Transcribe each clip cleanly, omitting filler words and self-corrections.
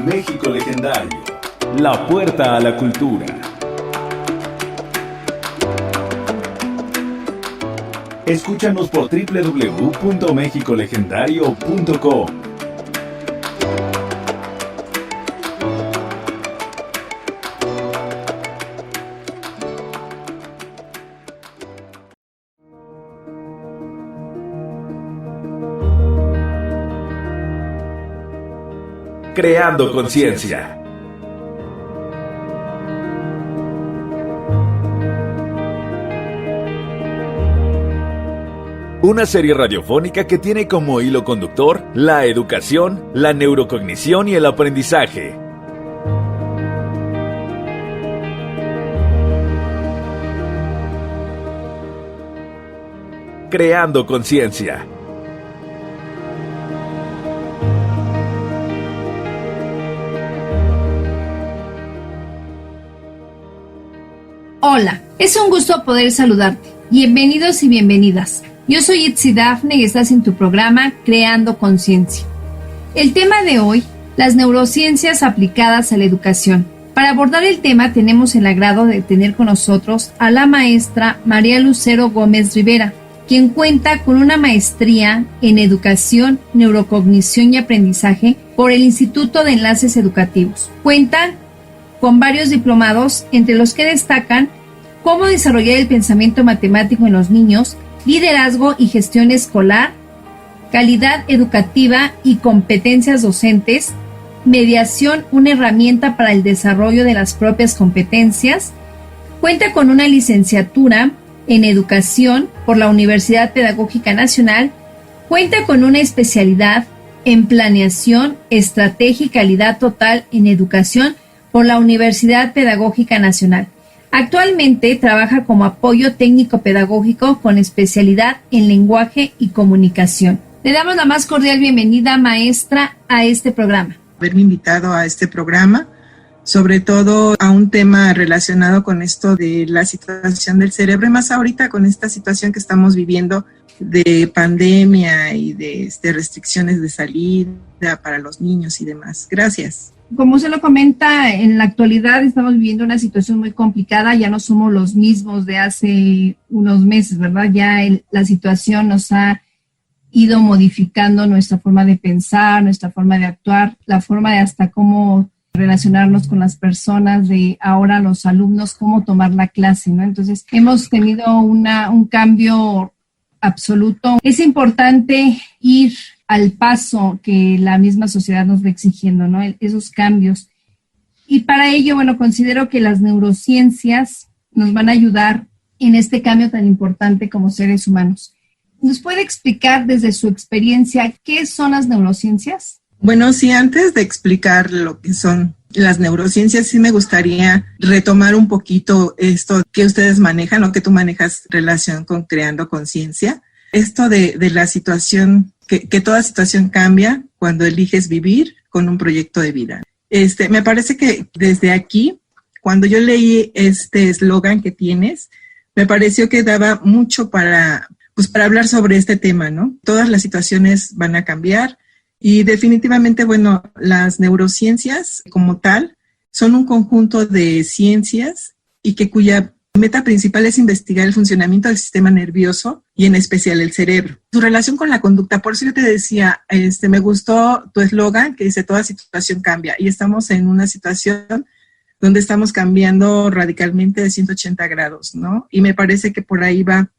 México Legendario, la puerta a la cultura. Escúchanos por www.mexicolegendario.com. Creando conciencia. Una serie radiofónica que tiene como hilo conductor la educación, la neurocognición y el aprendizaje. Creando conciencia. Hola, es un gusto poder saludarte. Bienvenidos y bienvenidas. Yo soy Itzi Dafne y estás en tu programa Creando Conciencia. El tema de hoy, las neurociencias aplicadas a la educación. Para abordar el tema tenemos el agrado de tener con nosotros a la maestra María Lucero Gómez Rivera, quien cuenta con una maestría en Educación, Neurocognición y Aprendizaje por el Instituto de Enlaces Educativos. Cuenta con varios diplomados, entre los que destacan cómo desarrollar el pensamiento matemático en los niños, liderazgo y gestión escolar, calidad educativa y competencias docentes, mediación, una herramienta para el desarrollo de las propias competencias. Cuenta con una licenciatura en educación por la Universidad Pedagógica Nacional. Cuenta con una especialidad en planeación, estrategia y calidad total en educación por la Universidad Pedagógica Nacional. Actualmente trabaja como apoyo técnico pedagógico con especialidad en lenguaje y comunicación. Le damos la más cordial bienvenida, maestra, a este programa. Haberme invitado a este programa, sobre todo a un tema relacionado con esto de la situación del cerebro, y más ahorita con esta situación que estamos viviendo de pandemia y de restricciones de salida para los niños y demás. Gracias. Como se lo comenta, en la actualidad estamos viviendo una situación muy complicada, ya no somos los mismos de hace unos meses, ¿verdad? Ya la situación nos ha ido modificando nuestra forma de pensar, nuestra forma de actuar, la forma de hasta cómo relacionarnos con las personas, de ahora los alumnos, cómo tomar la clase, ¿no? Entonces, hemos tenido un cambio absoluto. Es importante ir al paso que la misma sociedad nos va exigiendo, ¿no? Esos cambios. Y para ello, bueno, considero que las neurociencias nos van a ayudar en este cambio tan importante como seres humanos. ¿Nos puede explicar desde su experiencia qué son las neurociencias? Bueno, sí, antes de explicar lo que son las neurociencias, sí me gustaría retomar un poquito esto que ustedes manejan o que tú manejas relación con creando conciencia. Esto de la situación, que toda situación cambia cuando eliges vivir con un proyecto de vida. Me parece que desde aquí, cuando yo leí este eslogan que tienes, me pareció que daba mucho para hablar sobre este tema, ¿no? Todas las situaciones van a cambiar y definitivamente, bueno, las neurociencias como tal son un conjunto de ciencias y cuya meta principal es investigar el funcionamiento del sistema nervioso y en especial el cerebro. Su relación con la conducta, por eso yo te decía, me gustó tu eslogan que dice toda situación cambia, y estamos en una situación donde estamos cambiando radicalmente de 180 grados, ¿no? Y me parece que por ahí va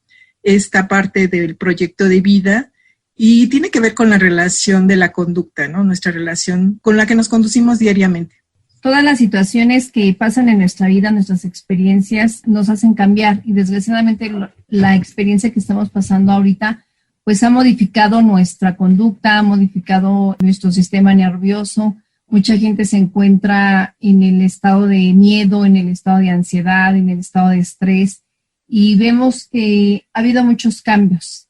esta parte del proyecto de vida y tiene que ver con la relación de la conducta, ¿no? Nuestra relación con la que nos conducimos diariamente. Todas las situaciones que pasan en nuestra vida, nuestras experiencias, nos hacen cambiar y desgraciadamente la experiencia que estamos pasando ahorita, pues ha modificado nuestra conducta, ha modificado nuestro sistema nervioso. Mucha gente se encuentra en el estado de miedo, en el estado de ansiedad, en el estado de estrés y vemos que ha habido muchos cambios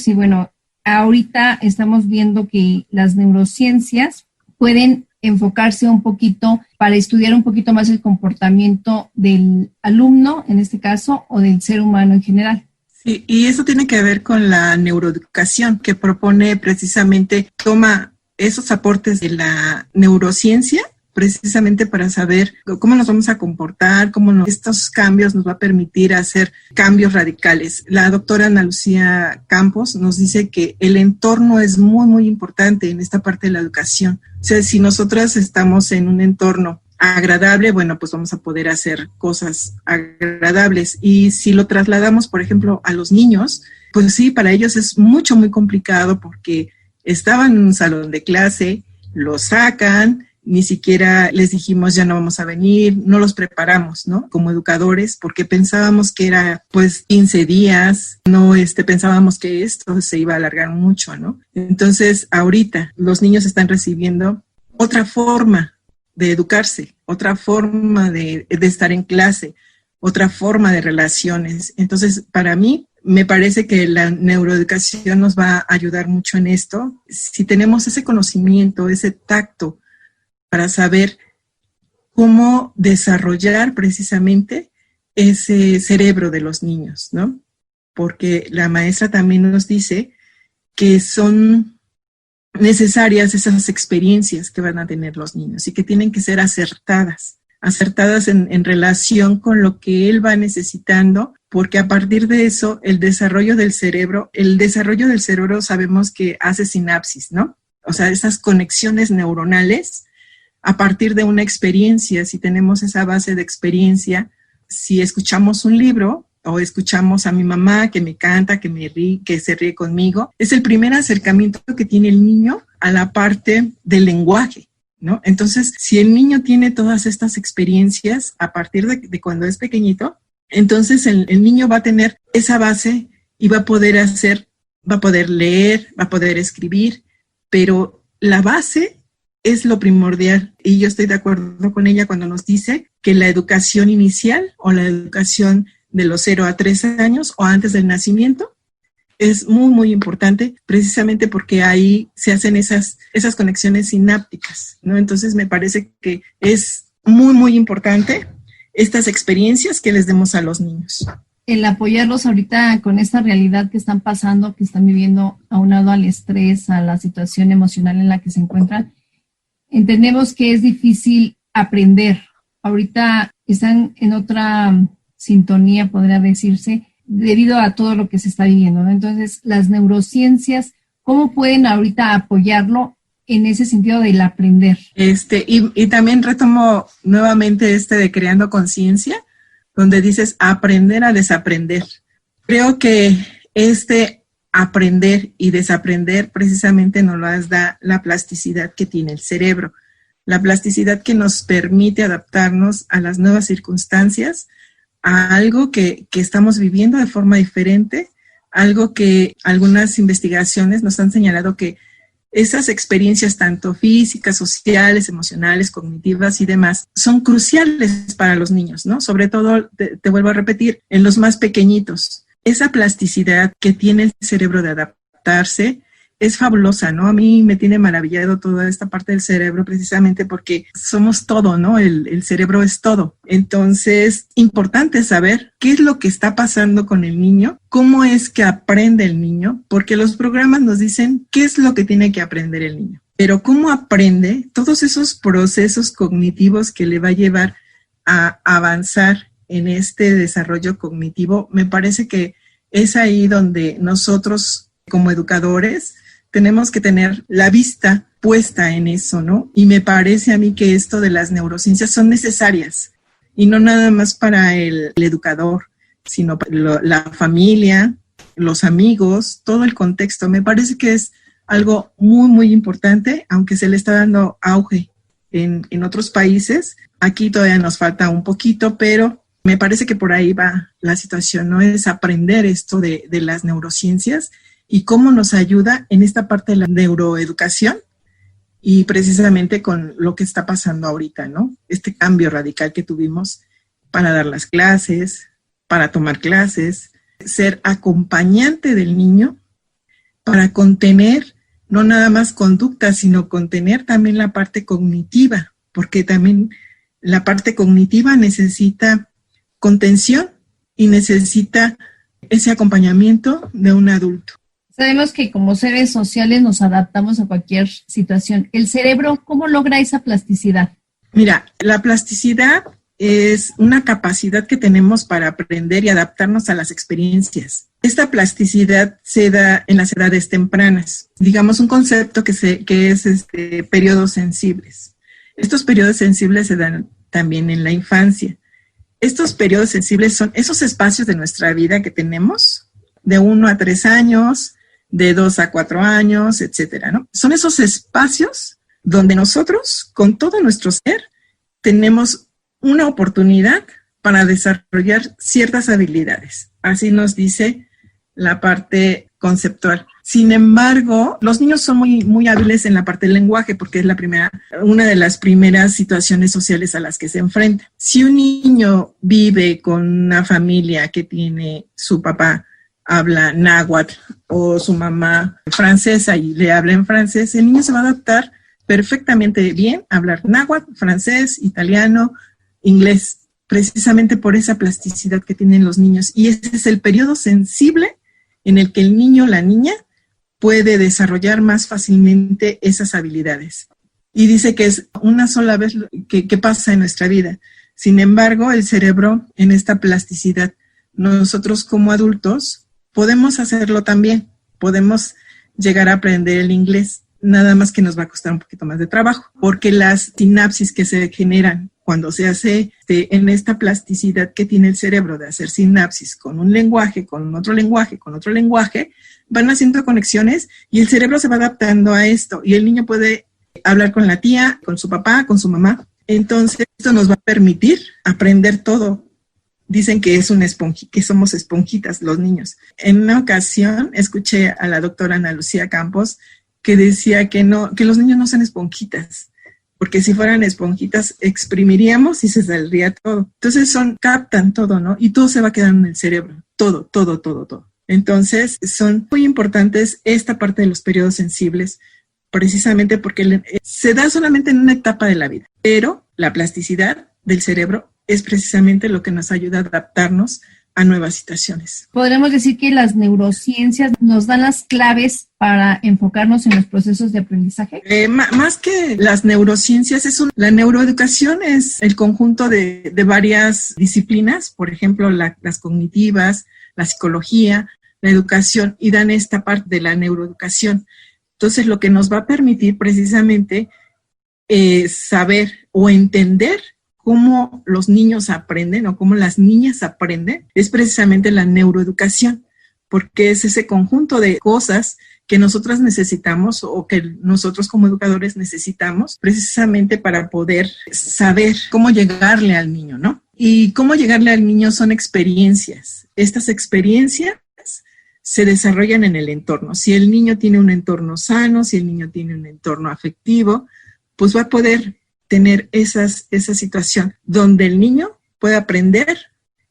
y bueno, ahorita estamos viendo que las neurociencias pueden enfocarse un poquito para estudiar un poquito más el comportamiento del alumno, en este caso, o del ser humano en general. Sí, y eso tiene que ver con la neuroeducación, que propone precisamente, toma esos aportes de la neurociencia precisamente para saber cómo nos vamos a comportar, estos cambios nos va a permitir hacer cambios radicales. La doctora Ana Lucía Campos nos dice que el entorno es muy, muy importante en esta parte de la educación. O sea, si nosotras estamos en un entorno agradable, bueno, pues vamos a poder hacer cosas agradables. Y si lo trasladamos, por ejemplo, a los niños, pues sí, para ellos es mucho, muy complicado porque estaban en un salón de clase, los sacan, ni siquiera les dijimos ya no vamos a venir, no los preparamos, ¿no? Como educadores, porque pensábamos que era pues 15 días, no pensábamos que esto se iba a alargar mucho, ¿no? Entonces, ahorita los niños están recibiendo otra forma de educarse, otra forma de estar en clase, otra forma de relaciones. Entonces, para mí, me parece que la neuroeducación nos va a ayudar mucho en esto. Si tenemos ese conocimiento, ese tacto para saber cómo desarrollar precisamente ese cerebro de los niños, ¿no? Porque la maestra también nos dice que son necesarias esas experiencias que van a tener los niños y que tienen que ser acertadas en relación con lo que él va necesitando, porque a partir de eso, el desarrollo del cerebro sabemos que hace sinapsis, ¿no? O sea, esas conexiones neuronales a partir de una experiencia. Si tenemos esa base de experiencia, si escuchamos un libro o escuchamos a mi mamá que me canta, que se ríe conmigo, es el primer acercamiento que tiene el niño a la parte del lenguaje, ¿no? Entonces, si el niño tiene todas estas experiencias a partir de cuando es pequeñito, entonces el niño va a tener esa base y va a poder leer, va a poder escribir, pero la base es lo primordial. Y yo estoy de acuerdo con ella cuando nos dice que la educación inicial o la educación de los 0 a 3 años o antes del nacimiento es muy, muy importante, precisamente porque ahí se hacen esas conexiones sinápticas, ¿no? Entonces me parece que es muy, muy importante estas experiencias que les demos a los niños. El apoyarlos ahorita con esta realidad que están pasando, que están viviendo aunado al estrés, a la situación emocional en la que se encuentran, entendemos que es difícil aprender. Ahorita están en otra sintonía, podría decirse, debido a todo lo que se está viviendo, ¿no? Entonces, las neurociencias, ¿cómo pueden ahorita apoyarlo en ese sentido del aprender? Y también retomo nuevamente de Creando Conciencia, donde dices aprender a desaprender. Creo que aprender y desaprender precisamente nos las da la plasticidad que tiene el cerebro, la plasticidad que nos permite adaptarnos a las nuevas circunstancias, a algo que estamos viviendo de forma diferente, algo que algunas investigaciones nos han señalado que esas experiencias tanto físicas, sociales, emocionales, cognitivas y demás son cruciales para los niños, ¿no? Sobre todo, te vuelvo a repetir, en los más pequeñitos. Esa plasticidad que tiene el cerebro de adaptarse es fabulosa, ¿no? A mí me tiene maravillado toda esta parte del cerebro precisamente porque somos todo, ¿no? El cerebro es todo. Entonces, importante saber qué es lo que está pasando con el niño, cómo es que aprende el niño, porque los programas nos dicen qué es lo que tiene que aprender el niño. Pero cómo aprende, todos esos procesos cognitivos que le va a llevar a avanzar en este desarrollo cognitivo, me parece que es ahí donde nosotros como educadores tenemos que tener la vista puesta en eso, ¿no? Y me parece a mí que esto de las neurociencias son necesarias y no nada más para el educador, sino para la familia, los amigos, todo el contexto. Me parece que es algo muy, muy importante, aunque se le está dando auge en otros países. Aquí todavía nos falta un poquito, pero me parece que por ahí va la situación, ¿no? Es aprender esto de las neurociencias y cómo nos ayuda en esta parte de la neuroeducación y precisamente con lo que está pasando ahorita, ¿no? Este cambio radical que tuvimos para dar las clases, para tomar clases, ser acompañante del niño para contener no nada más conducta, sino contener también la parte cognitiva, porque también la parte cognitiva necesita contención y necesita ese acompañamiento de un adulto. Sabemos que como seres sociales nos adaptamos a cualquier situación. ¿El cerebro cómo logra esa plasticidad? Mira, la plasticidad es una capacidad que tenemos para aprender y adaptarnos a las experiencias. Esta plasticidad se da en las edades tempranas. Digamos un concepto que es periodos sensibles. Estos periodos sensibles se dan también en la infancia. Estos periodos sensibles son esos espacios de nuestra vida que tenemos de 1 a 3 años, de 2 a 4 años, etcétera, ¿no? Son esos espacios donde nosotros, con todo nuestro ser, tenemos una oportunidad para desarrollar ciertas habilidades. Así nos dice la parte conceptual. Sin embargo, los niños son muy hábiles en la parte del lenguaje porque es una de las primeras situaciones sociales a las que se enfrenta. Si un niño vive con una familia que tiene su papá habla náhuatl o su mamá francesa y le habla en francés, el niño se va a adaptar perfectamente bien a hablar náhuatl, francés, italiano, inglés, precisamente por esa plasticidad que tienen los niños. Y ese es el periodo sensible en el que el niño o la niña puede desarrollar más fácilmente esas habilidades. Y dice que es una sola vez que pasa en nuestra vida. Sin embargo, el cerebro en esta plasticidad, nosotros como adultos podemos hacerlo también. Podemos llegar a aprender el inglés, nada más que nos va a costar un poquito más de trabajo, porque las sinapsis que se generan cuando se hace en esta plasticidad que tiene el cerebro de hacer sinapsis con un lenguaje, con otro lenguaje, con otro lenguaje, van haciendo conexiones y el cerebro se va adaptando a esto y el niño puede hablar con la tía, con su papá, con su mamá. Entonces, esto nos va a permitir aprender todo. Dicen que que somos esponjitas los niños. En una ocasión escuché a la doctora Ana Lucía Campos que decía que los niños no son esponjitas, porque si fueran esponjitas exprimiríamos y se saldría todo. Entonces captan todo, ¿no? Y todo se va quedando en el cerebro, todo. Entonces son muy importantes esta parte de los periodos sensibles, precisamente porque se da solamente en una etapa de la vida, pero la plasticidad del cerebro es precisamente lo que nos ayuda a adaptarnos a nuevas situaciones. ¿Podremos decir que las neurociencias nos dan las claves para enfocarnos en los procesos de aprendizaje? Más que las neurociencias, la neuroeducación es el conjunto de varias disciplinas, por ejemplo, las cognitivas, la psicología, la educación, y dan esta parte de la neuroeducación. Entonces, lo que nos va a permitir precisamente saber o entender cómo los niños aprenden o cómo las niñas aprenden, es precisamente la neuroeducación, porque es ese conjunto de cosas que nosotras necesitamos o que nosotros como educadores necesitamos precisamente para poder saber cómo llegarle al niño, ¿no? Y cómo llegarle al niño son experiencias. Estas experiencias se desarrollan en el entorno. Si el niño tiene un entorno sano, si el niño tiene un entorno afectivo, pues va a poder tener esa situación donde el niño puede aprender,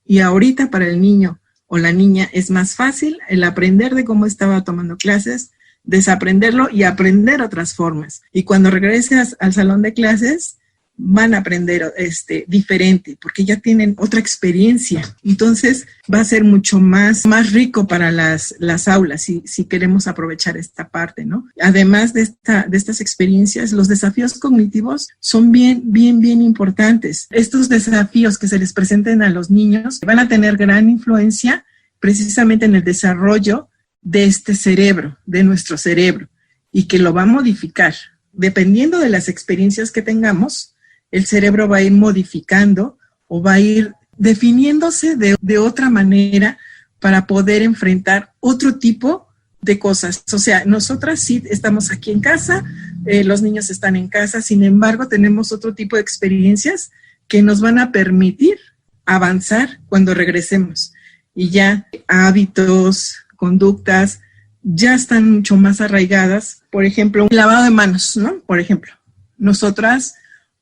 y ahorita para el niño o la niña es más fácil el aprender de cómo estaba tomando clases, desaprenderlo y aprender otras formas. Y cuando regreses al salón de clases, van a aprender diferente, porque ya tienen otra experiencia. Entonces va a ser mucho más rico para las aulas si queremos aprovechar esta parte, ¿no? Además de estas experiencias, los desafíos cognitivos son bien importantes. Estos desafíos que se les presenten a los niños van a tener gran influencia precisamente en el desarrollo de este cerebro, de nuestro cerebro, y que lo va a modificar. Dependiendo de las experiencias que tengamos, el cerebro va a ir modificando o va a ir definiéndose de otra manera para poder enfrentar otro tipo de cosas. O sea, nosotras sí estamos aquí en casa, los niños están en casa, sin embargo, tenemos otro tipo de experiencias que nos van a permitir avanzar cuando regresemos. Y ya hábitos, conductas, ya están mucho más arraigadas. Por ejemplo, un lavado de manos, ¿no? Por ejemplo, nosotras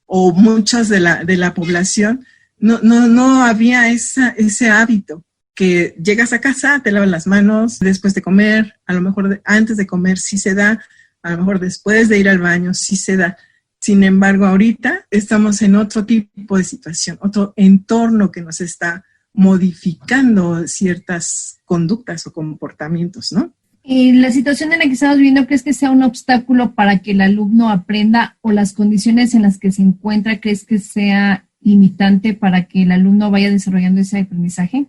o muchas de la población, no había ese hábito, que llegas a casa, te lavas las manos después de comer, a lo mejor antes de comer sí se da, a lo mejor después de ir al baño sí se da. Sin embargo, ahorita estamos en otro tipo de situación, otro entorno que nos está modificando ciertas conductas o comportamientos, ¿no? La situación en la que estamos viviendo, ¿crees que sea un obstáculo para que el alumno aprenda o las condiciones en las que se encuentra, crees que sea limitante para que el alumno vaya desarrollando ese aprendizaje?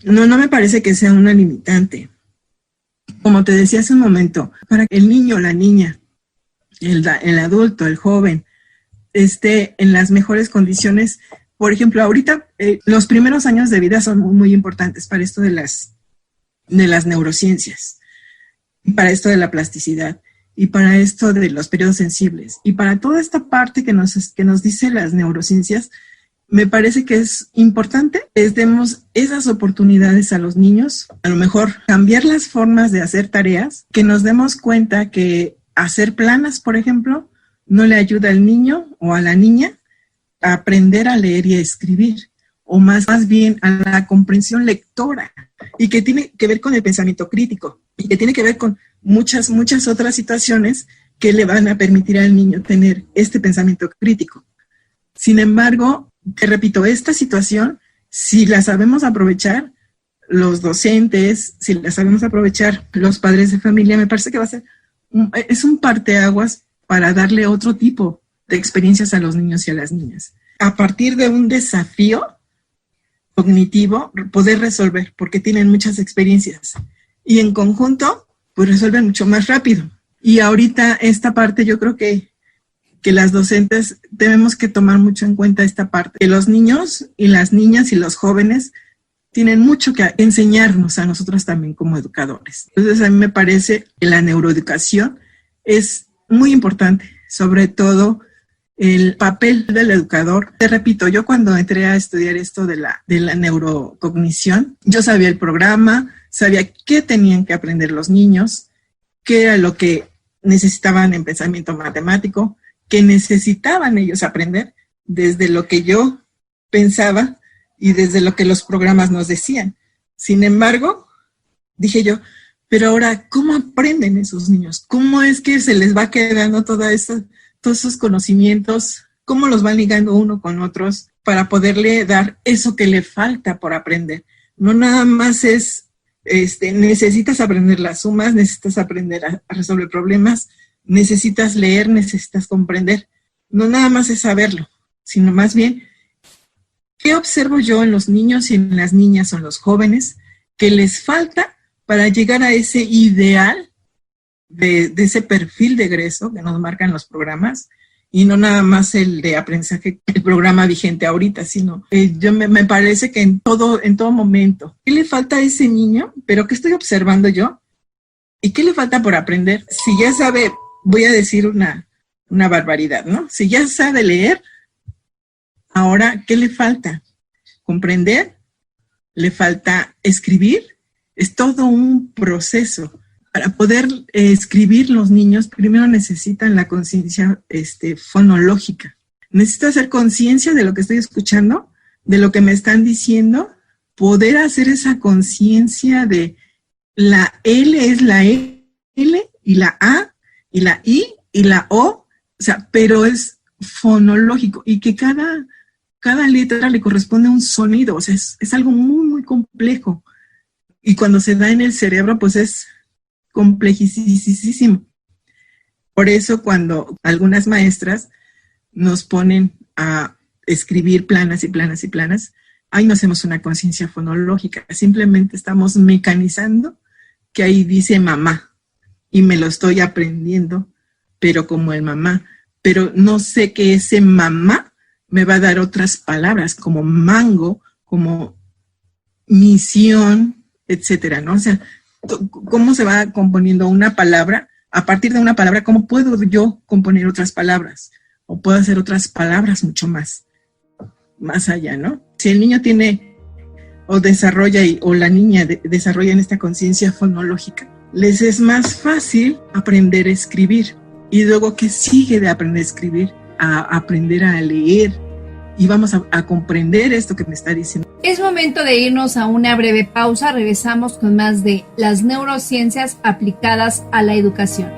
No, no me parece que sea una limitante. Como te decía hace un momento, para que el niño, la niña, el adulto, el joven, esté en las mejores condiciones. Por ejemplo, ahorita los primeros años de vida son muy, muy importantes para esto de las neurociencias, para esto de la plasticidad y para esto de los periodos sensibles y para toda esta parte que nos dice las neurociencias. Me parece que es importante que demos esas oportunidades a los niños, a lo mejor cambiar las formas de hacer tareas, que nos demos cuenta que hacer planas, por ejemplo, no le ayuda al niño o a la niña a aprender a leer y a escribir, o más bien a la comprensión lectora, y que tiene que ver con el pensamiento crítico, y que tiene que ver con muchas otras situaciones que le van a permitir al niño tener este pensamiento crítico. Sin embargo, te repito, esta situación, si la sabemos aprovechar, los docentes, si la sabemos aprovechar, los padres de familia, me parece que va a ser es un parteaguas para darle otro tipo de experiencias a los niños y a las niñas. A partir de un desafío cognitivo, poder resolver, porque tienen muchas experiencias. Y en conjunto, pues resuelven mucho más rápido. Y ahorita esta parte yo creo que las docentes tenemos que tomar mucho en cuenta esta parte, que los niños y las niñas y los jóvenes tienen mucho que enseñarnos a nosotros también como educadores. Entonces a mí me parece que la neuroeducación es muy importante, sobre todo el papel del educador. Te repito, yo cuando entré a estudiar esto de la neurocognición, yo sabía el programa, sabía qué tenían que aprender los niños, qué era lo que necesitaban en pensamiento matemático, que necesitaban ellos aprender desde lo que yo pensaba y desde lo que los programas nos decían. Sin embargo, dije yo, pero ahora, ¿cómo aprenden esos niños? ¿Cómo es que se les va quedando todos esos conocimientos? ¿Cómo los van ligando uno con otros para poderle dar eso que le falta por aprender? No nada más es, necesitas aprender las sumas, necesitas aprender a resolver problemas, necesitas leer, necesitas comprender. No nada más es saberlo, sino más bien, ¿qué observo yo en los niños y en las niñas o en los jóvenes que les falta para llegar a ese ideal de ese perfil de egreso que nos marcan los programas? Y no nada más el de aprendizaje, el programa vigente ahorita, sino me parece que en todo momento, ¿qué le falta a ese niño? ¿Pero qué estoy observando yo? ¿Y qué le falta por aprender? Si ya sabe, voy a decir una barbaridad, ¿no? Si ya sabe leer, ahora, ¿qué le falta? ¿Comprender? ¿Le falta escribir? Es todo un proceso. Para poder escribir, los niños primero necesitan la conciencia fonológica. Necesito hacer conciencia de lo que estoy escuchando, de lo que me están diciendo, poder hacer esa conciencia de la L es la L y la A y la I y la O, pero es fonológico y que cada letra le corresponde un sonido, es algo muy, muy complejo. Y cuando se da en el cerebro, pues es complejísimo. Por eso cuando algunas maestras nos ponen a escribir planas y planas y planas, ahí no hacemos una conciencia fonológica, simplemente estamos mecanizando que ahí dice mamá y me lo estoy aprendiendo, pero como el mamá, pero no sé que ese mamá me va a dar otras palabras como mango, como misión, etcétera, ¿no? O sea, ¿cómo se va componiendo una palabra? A partir de una palabra, ¿cómo puedo yo componer otras palabras? O puedo hacer otras palabras mucho más allá, ¿no? Si el niño tiene o desarrolla o la niña desarrolla en esta conciencia fonológica, les es más fácil aprender a escribir. Y luego, ¿qué sigue de aprender a escribir? A aprender a leer. Y vamos a comprender esto que me está diciendo. Es momento de irnos a una breve pausa. Regresamos con más de las neurociencias aplicadas a la educación.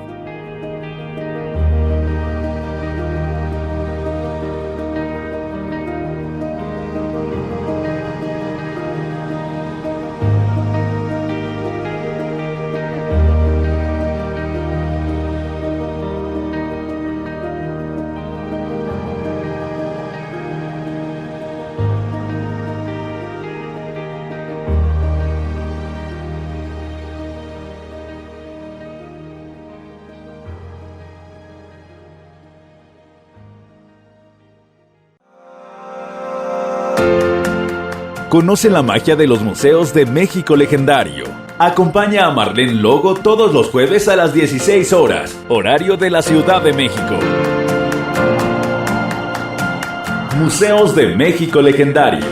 Conoce la magia de los museos de México Legendario. Acompaña a Marlene Logo todos los jueves a las 16 horas, horario de la Ciudad de México. Museos de México Legendario.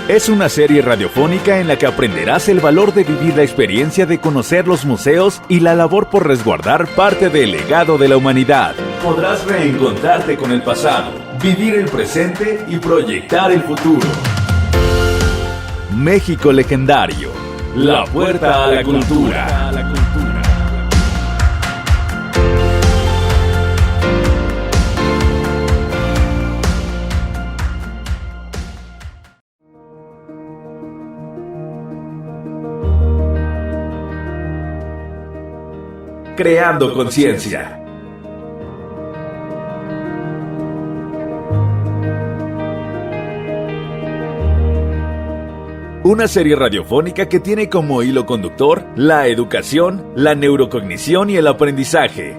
Es una serie radiofónica en la que aprenderás el valor de vivir la experiencia de conocer los museos y la labor por resguardar parte del legado de la humanidad. Podrás reencontrarte con el pasado, vivir el presente y proyectar el futuro. México Legendario. La puerta a la cultura. Creando conciencia. Una serie radiofónica que tiene como hilo conductor la educación, la neurocognición y el aprendizaje.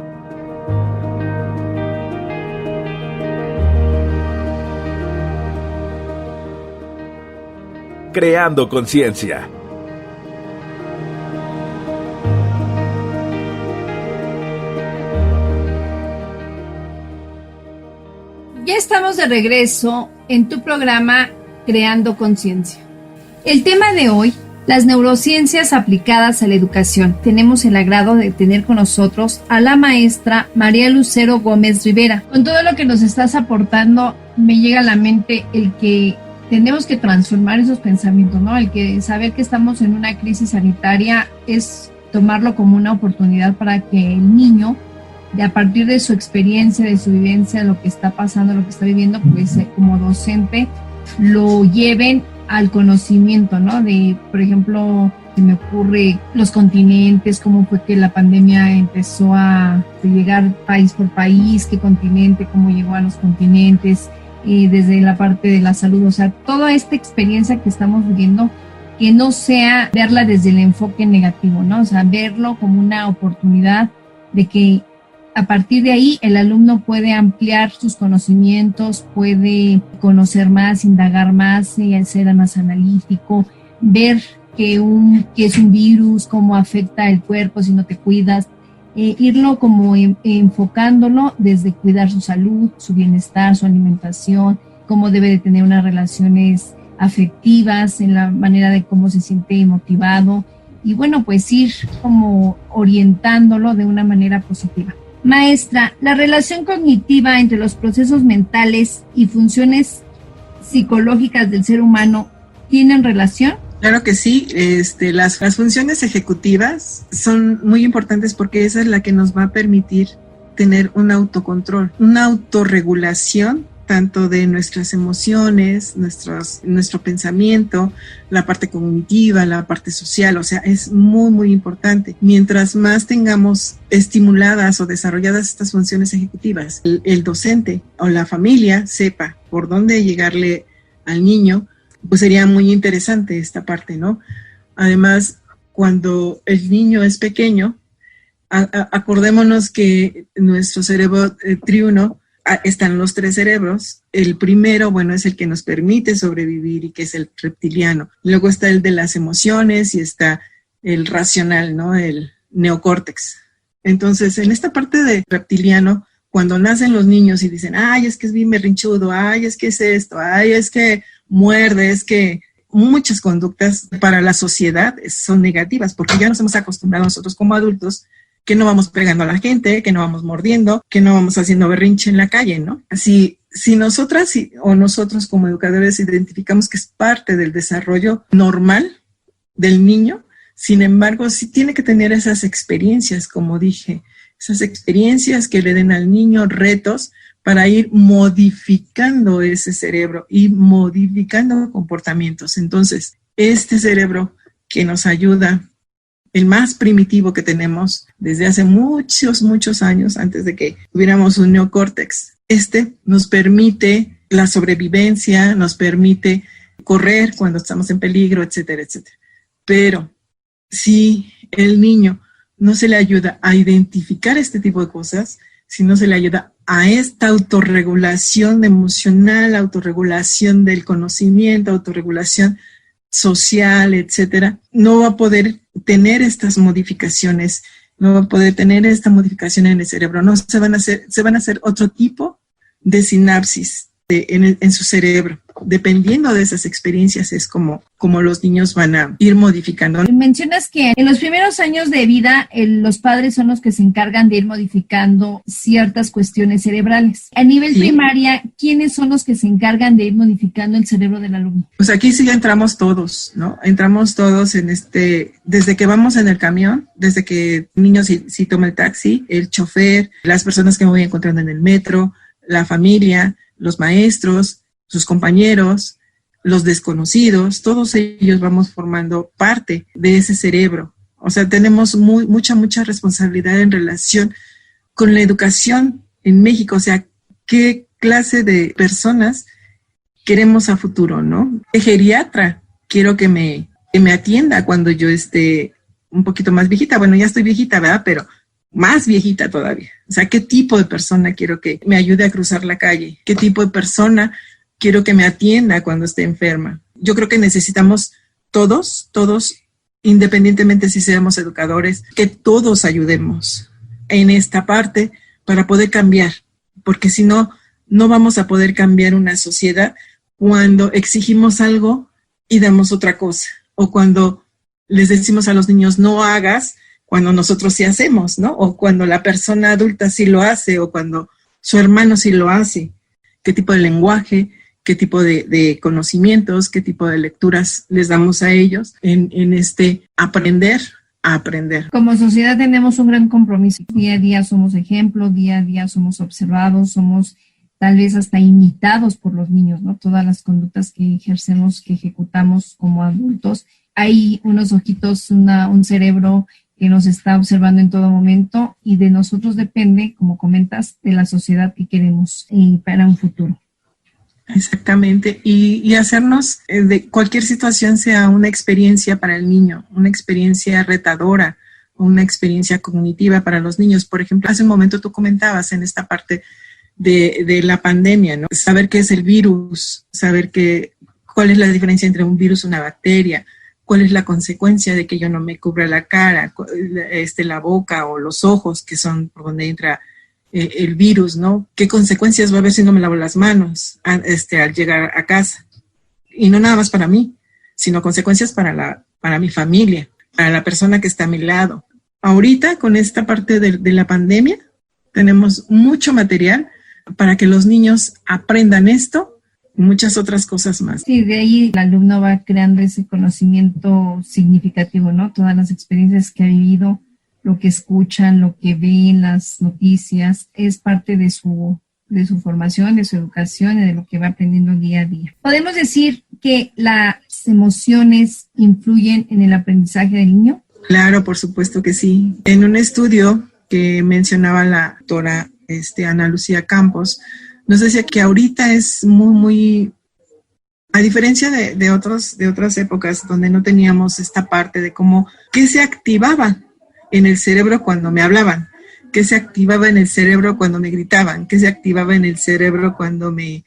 Creando conciencia. Ya estamos de regreso en tu programa Creando Conciencia. El tema de hoy, las neurociencias aplicadas a la educación. Tenemos el agrado de tener con nosotros a la maestra María Lucero Gómez Rivera. Con todo lo que nos estás aportando, me llega a la mente el que tenemos que transformar esos pensamientos, ¿no? El que saber que estamos en una crisis sanitaria es tomarlo como una oportunidad para que el niño, a partir de su experiencia, de su vivencia, lo que está pasando, lo que está viviendo, pues como docente, lo lleven al conocimiento, ¿no? De, por ejemplo, se me ocurre los continentes, cómo fue que la pandemia empezó a llegar país por país, qué continente, cómo llegó a los continentes, desde la parte de la salud, o sea, toda esta experiencia que estamos viviendo, que no sea verla desde el enfoque negativo, ¿no? O sea, verlo como una oportunidad de que a partir de ahí el alumno puede ampliar sus conocimientos, puede conocer más, indagar más, ser más analítico, ver qué es un virus, cómo afecta el cuerpo si no te cuidas, irlo como enfocándolo desde cuidar su salud, su bienestar, su alimentación, cómo debe de tener unas relaciones afectivas, en la manera de cómo se siente motivado y bueno, pues ir como orientándolo de una manera positiva. Maestra, ¿la relación cognitiva entre los procesos mentales y funciones psicológicas del ser humano tienen relación? Claro que sí, las funciones ejecutivas son muy importantes porque esa es la que nos va a permitir tener un autocontrol, una autorregulación tanto de nuestras emociones, nuestro pensamiento, la parte cognitiva, la parte social, o sea, es muy, muy importante. Mientras más tengamos estimuladas o desarrolladas estas funciones ejecutivas, el docente o la familia sepa por dónde llegarle al niño, pues sería muy interesante esta parte, ¿no? Además, cuando el niño es pequeño, acordémonos que nuestro cerebro triuno, están los tres cerebros. El primero, bueno, es el que nos permite sobrevivir y que es el reptiliano. Luego está el de las emociones y está el racional, ¿no? El neocórtex. Entonces, en esta parte de reptiliano, cuando nacen los niños y dicen, ay, es que es bien berrinchudo, ay, es que es esto, ay, es que muerde, es que muchas conductas para la sociedad son negativas porque ya nos hemos acostumbrado nosotros como adultos que no vamos pegando a la gente, que no vamos mordiendo, que no vamos haciendo berrinche en la calle, ¿no? Si nosotras o nosotros como educadores identificamos que es parte del desarrollo normal del niño, sin embargo, sí tiene que tener esas experiencias, como dije, esas experiencias que le den al niño retos para ir modificando ese cerebro y modificando comportamientos. Entonces, este cerebro que nos ayuda, el más primitivo que tenemos desde hace muchos, muchos años, antes de que tuviéramos un neocórtex, nos permite la sobrevivencia, nos permite correr cuando estamos en peligro, etcétera, etcétera. Pero si el niño no se le ayuda a identificar este tipo de cosas, si no se le ayuda a esta autorregulación emocional, autorregulación del conocimiento, autorregulación social, etcétera, no va a poder tener estas modificaciones, no va a poder tener esta modificación en el cerebro, no se van a hacer otro tipo de sinapsis en su cerebro. Dependiendo de esas experiencias es como los niños van a ir modificando. Mencionas que en los primeros años de vida los padres son los que se encargan de ir modificando ciertas cuestiones cerebrales. A nivel primaria, ¿quiénes son los que se encargan de ir modificando el cerebro del alumno? Pues aquí sí entramos todos, ¿no? Entramos todos desde que vamos en el camión, desde que el niño sí toma el taxi, el chofer, las personas que me voy encontrando en el metro, la familia, los maestros, sus compañeros, los desconocidos, todos ellos vamos formando parte de ese cerebro. O sea, tenemos mucha responsabilidad en relación con la educación en México. O sea, ¿qué clase de personas queremos a futuro, no? ¿Qué geriatra quiero que me atienda cuando yo esté un poquito más viejita? Bueno, ya estoy viejita, ¿verdad? Pero más viejita todavía. O sea, ¿qué tipo de persona quiero que me ayude a cruzar la calle? ¿Qué tipo de persona quiero que me atienda cuando esté enferma? Yo creo que necesitamos todos, independientemente si seamos educadores, que todos ayudemos en esta parte para poder cambiar, porque si no, no vamos a poder cambiar una sociedad cuando exigimos algo y damos otra cosa, o cuando les decimos a los niños no hagas, cuando nosotros sí hacemos, ¿no? O cuando la persona adulta sí lo hace, o cuando su hermano sí lo hace. ¿Qué tipo de lenguaje, qué tipo de conocimientos, qué tipo de lecturas les damos a ellos en este aprender a aprender? Como sociedad tenemos un gran compromiso. Día a día somos ejemplo, día a día somos observados, somos tal vez hasta imitados por los niños, ¿no? Todas las conductas que ejercemos, que ejecutamos como adultos. Hay unos ojitos, un cerebro que nos está observando en todo momento, y de nosotros depende, como comentas, de la sociedad que queremos para un futuro. Exactamente, y hacernos de cualquier situación sea una experiencia para el niño, una experiencia retadora, una experiencia cognitiva para los niños. Por ejemplo, hace un momento tú comentabas en esta parte de la pandemia, ¿no? Saber qué es el virus, saber cuál es la diferencia entre un virus y una bacteria, cuál es la consecuencia de que yo no me cubra la cara, la boca o los ojos, que son por donde entra el virus, ¿no? ¿Qué consecuencias va a haber si no me lavo las manos al llegar a casa? Y no nada más para mí, sino consecuencias para mi familia, para la persona que está a mi lado. Ahorita, con esta parte de la pandemia, tenemos mucho material para que los niños aprendan esto y muchas otras cosas más. Sí, de ahí el alumno va creando ese conocimiento significativo, ¿no? Todas las experiencias que ha vivido, lo que escuchan, lo que ven, las noticias, es parte de su formación, de su educación y de lo que va aprendiendo día a día. ¿Podemos decir que las emociones influyen en el aprendizaje del niño? Claro, por supuesto que sí. En un estudio que mencionaba la doctora Ana Lucía Campos, nos decía que ahorita es muy, a diferencia de otras épocas donde no teníamos esta parte de qué se activaba en el cerebro cuando me hablaban, qué se activaba en el cerebro cuando me gritaban, qué se activaba en el cerebro cuando me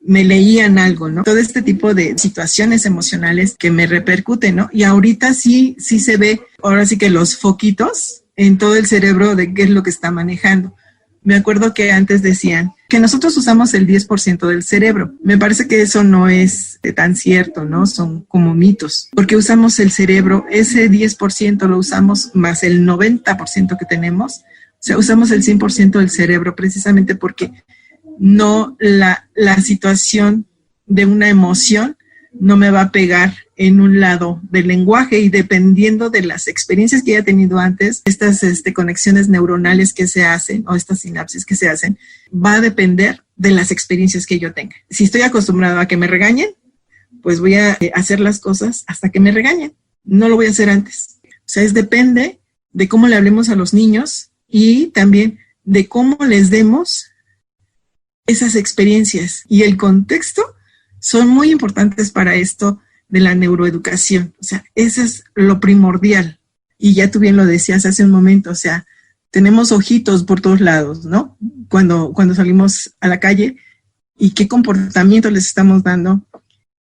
leían algo, ¿no? Todo este tipo de situaciones emocionales que me repercuten, ¿no? Y ahorita sí se ve, ahora sí que los foquitos en todo el cerebro de qué es lo que está manejando. Me acuerdo que antes decían que nosotros usamos el 10% del cerebro. Me parece que eso no es tan cierto, ¿no? Son como mitos, porque usamos el cerebro, ese 10% lo usamos más el 90% que tenemos. O sea, usamos el 100% del cerebro precisamente porque no la situación de una emoción no me va a pegar en un lado del lenguaje, y dependiendo de las experiencias que haya tenido antes, estas conexiones neuronales que se hacen o estas sinapsis que se hacen, va a depender de las experiencias que yo tenga. Si estoy acostumbrado a que me regañen, pues voy a hacer las cosas hasta que me regañen. No lo voy a hacer antes. O sea, depende de cómo le hablemos a los niños y también de cómo les demos esas experiencias. Y el contexto son muy importantes para esto de la neuroeducación. O sea, eso es lo primordial. Y ya tú bien lo decías hace un momento, o sea, tenemos ojitos por todos lados, ¿no? Cuando salimos a la calle, y qué comportamiento les estamos dando.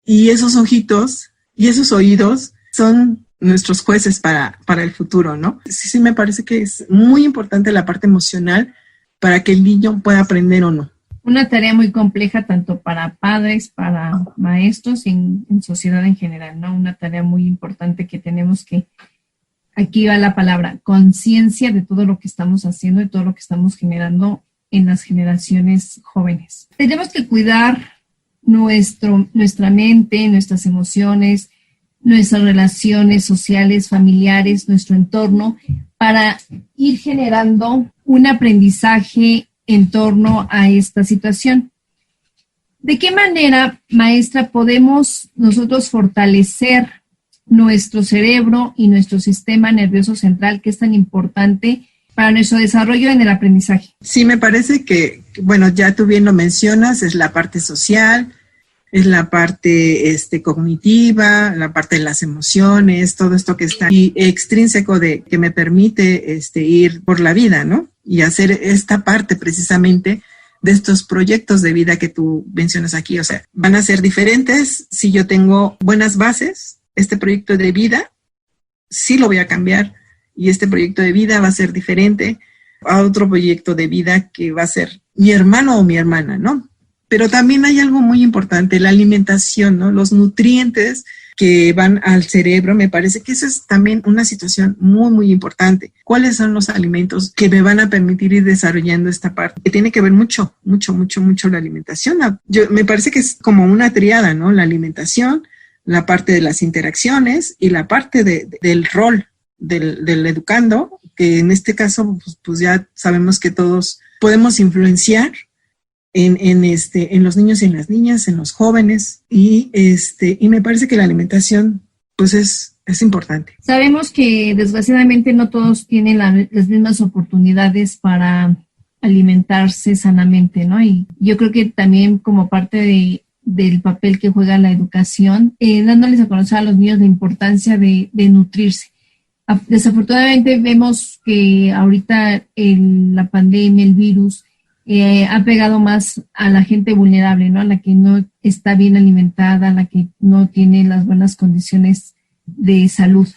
Y esos ojitos Y esos oídos son nuestros jueces para el futuro, ¿no? Sí, me parece que es muy importante la parte emocional para que el niño pueda aprender o no. Una tarea muy compleja tanto para padres, para maestros y en sociedad en general, ¿no? Una tarea muy importante que tenemos que, aquí va la palabra, conciencia de todo lo que estamos haciendo y todo lo que estamos generando en las generaciones jóvenes. Tenemos que cuidar nuestra mente, nuestras emociones, nuestras relaciones sociales, familiares, nuestro entorno, para ir generando un aprendizaje en torno a esta situación. ¿De qué manera, maestra, podemos nosotros fortalecer nuestro cerebro y nuestro sistema nervioso central, que es tan importante para nuestro desarrollo en el aprendizaje? Sí, me parece que, bueno, ya tú bien lo mencionas, es la parte social, es la parte cognitiva, la parte de las emociones, todo esto que está y extrínseco de que me permite ir por la vida, ¿no? Y hacer esta parte precisamente de estos proyectos de vida que tú mencionas aquí. O sea, van a ser diferentes si yo tengo buenas bases. Este proyecto de vida sí lo voy a cambiar y este proyecto de vida va a ser diferente a otro proyecto de vida que va a ser mi hermano o mi hermana, ¿no? Pero también hay algo muy importante, la alimentación, ¿no? Los nutrientes que van al cerebro, me parece que eso es también una situación muy, muy importante. ¿Cuáles son los alimentos que me van a permitir ir desarrollando esta parte? Que tiene que ver mucho la alimentación. Me parece que es como una triada, ¿no? La alimentación, la parte de las interacciones y la parte del rol del educando, que en este caso, pues ya sabemos que todos podemos influenciar en los niños y en las niñas, en los jóvenes, y me parece que la alimentación pues es importante. Sabemos que desgraciadamente no todos tienen las mismas oportunidades para alimentarse sanamente, ¿no? Y yo creo que también como parte del papel que juega la educación, dándoles a conocer a los niños la importancia de nutrirse. Desafortunadamente vemos que ahorita la pandemia, el virus, ha pegado más a la gente vulnerable, ¿no? A la que no está bien alimentada, a la que no tiene las buenas condiciones de salud.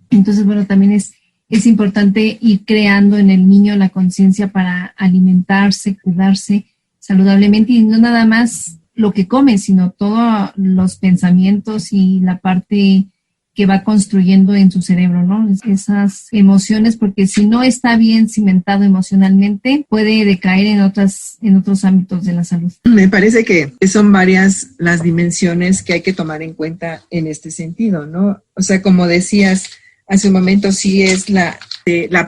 Entonces, bueno, también es importante ir creando en el niño la conciencia para alimentarse, cuidarse saludablemente y no nada más lo que come, sino todos los pensamientos y la parte que va construyendo en su cerebro, ¿no? Esas emociones, porque si no está bien cimentado emocionalmente, puede decaer en otros ámbitos de la salud. Me parece que son varias las dimensiones que hay que tomar en cuenta en este sentido, ¿no? O sea, como decías hace un momento, sí es la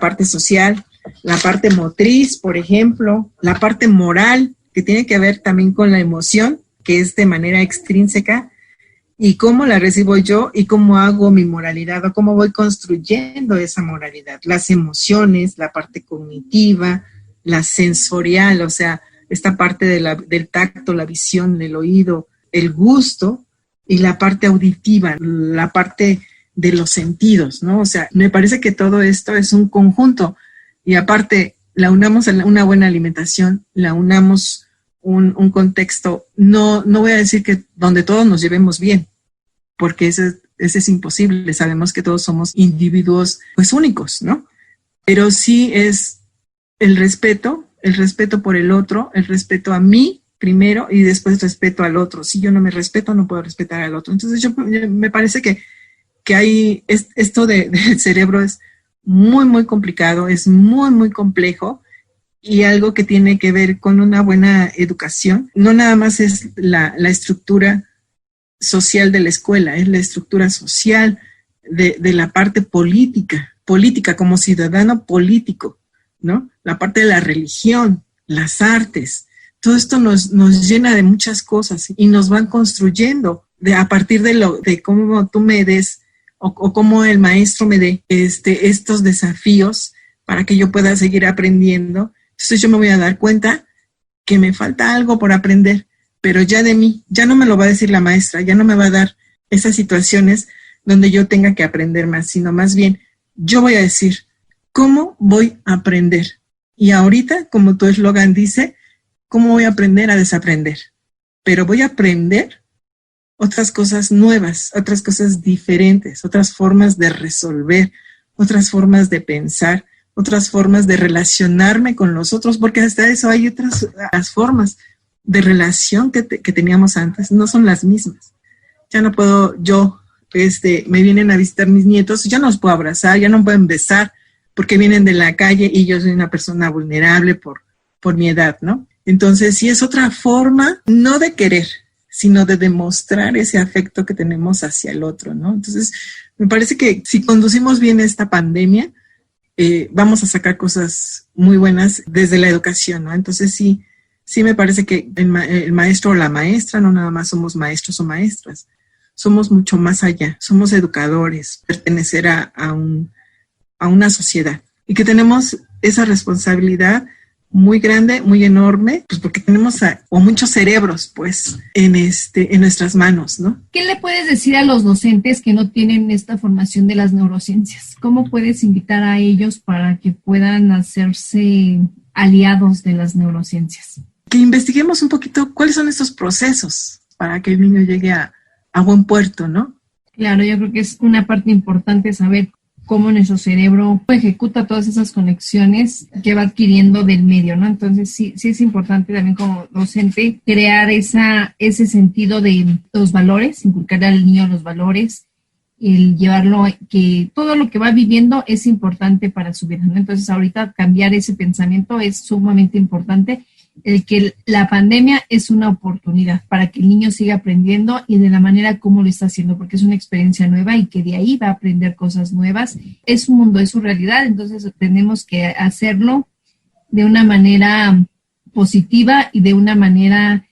parte social, la parte motriz, por ejemplo, la parte moral, que tiene que ver también con la emoción, que es de manera extrínseca, y cómo la recibo yo y cómo hago mi moralidad o cómo voy construyendo esa moralidad. Las emociones, la parte cognitiva, la sensorial, o sea, esta parte del tacto, la visión, el oído, el gusto, y la parte auditiva, la parte de los sentidos, ¿no? O sea, me parece que todo esto es un conjunto y aparte la unamos a una buena alimentación, la unamos un contexto, no voy a decir que donde todos nos llevemos bien, porque ese es imposible. Sabemos que todos somos individuos pues únicos, ¿no? Pero sí es el respeto por el otro, el respeto a mí primero y después respeto al otro. Si yo no me respeto, no puedo respetar al otro. Entonces me parece que hay esto del cerebro es muy, muy complicado, es muy, muy complejo y algo que tiene que ver con una buena educación. No nada más es la estructura social de la escuela, es la estructura social de la parte política como ciudadano político, ¿no? La parte de la religión, las artes, todo esto nos llena de muchas cosas y nos van construyendo a partir de cómo tú me des o cómo el maestro me dé estos desafíos para que yo pueda seguir aprendiendo. Entonces yo me voy a dar cuenta que me falta algo por aprender, pero ya de mí, ya no me lo va a decir la maestra, ya no me va a dar esas situaciones donde yo tenga que aprender más, sino más bien yo voy a decir, ¿cómo voy a aprender? Y ahorita, como tu eslogan dice, ¿cómo voy a aprender a desaprender? Pero voy a aprender otras cosas nuevas, otras cosas diferentes, otras formas de resolver, otras formas de pensar, otras formas de relacionarme con los otros, porque hasta eso hay otras las formas de relación que teníamos antes, no son las mismas. Ya no puedo me vienen a visitar mis nietos, ya no los puedo abrazar, ya no pueden besar, porque vienen de la calle y yo soy una persona vulnerable por mi edad, ¿no? Entonces, sí es otra forma, no de querer, sino de demostrar ese afecto que tenemos hacia el otro, ¿no? Entonces, me parece que si conducimos bien esta pandemia, vamos a sacar cosas muy buenas desde la educación, ¿no? Entonces, sí me parece que el maestro o la maestra, no nada más somos maestros o maestras, somos mucho más allá, somos educadores, pertenecer a una sociedad y que tenemos esa responsabilidad muy grande, muy enorme, pues porque tenemos muchos cerebros, pues, en nuestras manos, ¿no? ¿Qué le puedes decir a los docentes que no tienen esta formación de las neurociencias? ¿Cómo puedes invitar a ellos para que puedan hacerse aliados de las neurociencias? Que investiguemos un poquito cuáles son estos procesos para que el niño llegue a buen puerto, ¿no? Claro, yo creo que es una parte importante saber cómo nuestro cerebro ejecuta todas esas conexiones que va adquiriendo del medio, ¿no? Entonces sí es importante también como docente crear ese sentido de los valores, inculcar al niño los valores, el llevarlo, que todo lo que va viviendo es importante para su vida, ¿no? Entonces ahorita cambiar ese pensamiento es sumamente importante, el que la pandemia es una oportunidad para que el niño siga aprendiendo y de la manera como lo está haciendo, porque es una experiencia nueva y que de ahí va a aprender cosas nuevas. Es su mundo, es su realidad, entonces tenemos que hacerlo de una manera positiva y de una manera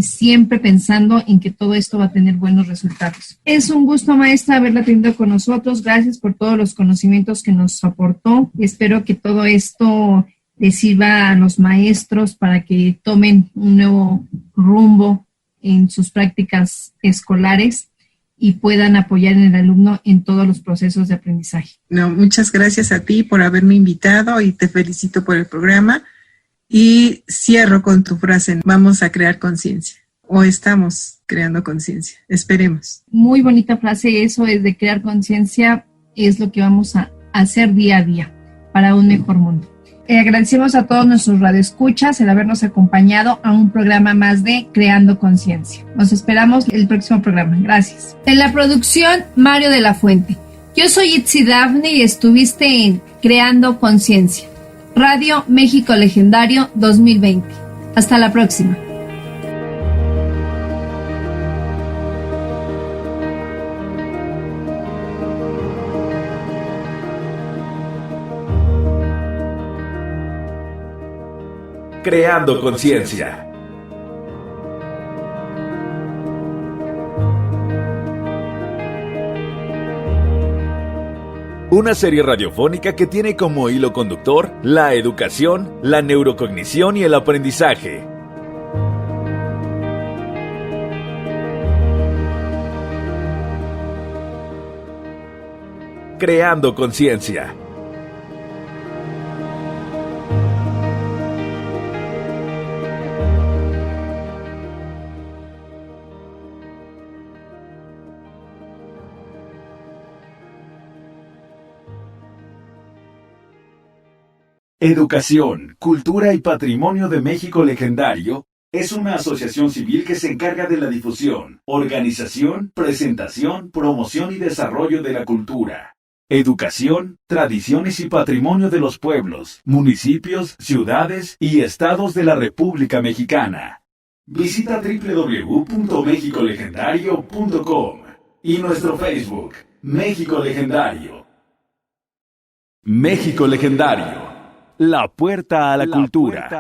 siempre pensando en que todo esto va a tener buenos resultados. Es un gusto, maestra, haberla tenido con nosotros. Gracias por todos los conocimientos que nos aportó. Espero que todo esto les sirva a los maestros para que tomen un nuevo rumbo en sus prácticas escolares y puedan apoyar en el alumno en todos los procesos de aprendizaje. No, muchas gracias a ti por haberme invitado y te felicito por el programa. Y cierro con tu frase, vamos a crear conciencia, o estamos creando conciencia, esperemos. Muy bonita frase, eso es de crear conciencia, es lo que vamos a hacer día a día para un mejor mundo. Agradecemos a todos nuestros radioescuchas el habernos acompañado a un programa más de Creando Conciencia. Nos esperamos el próximo programa. Gracias. En la producción, Mario de la Fuente. Yo soy Itzi Dafne y estuviste en Creando Conciencia. Radio México Legendario 2020. Hasta la próxima. Creando Conciencia. Una serie radiofónica que tiene como hilo conductor la educación, la neurocognición y el aprendizaje. Creando Conciencia. Educación, Cultura y Patrimonio de México Legendario es una asociación civil que se encarga de la difusión, organización, presentación, promoción y desarrollo de la cultura, educación, tradiciones y patrimonio de los pueblos, municipios, ciudades y estados de la República Mexicana. Visita www.mexicolegendario.com y nuestro Facebook, México Legendario. México Legendario. La puerta a la cultura.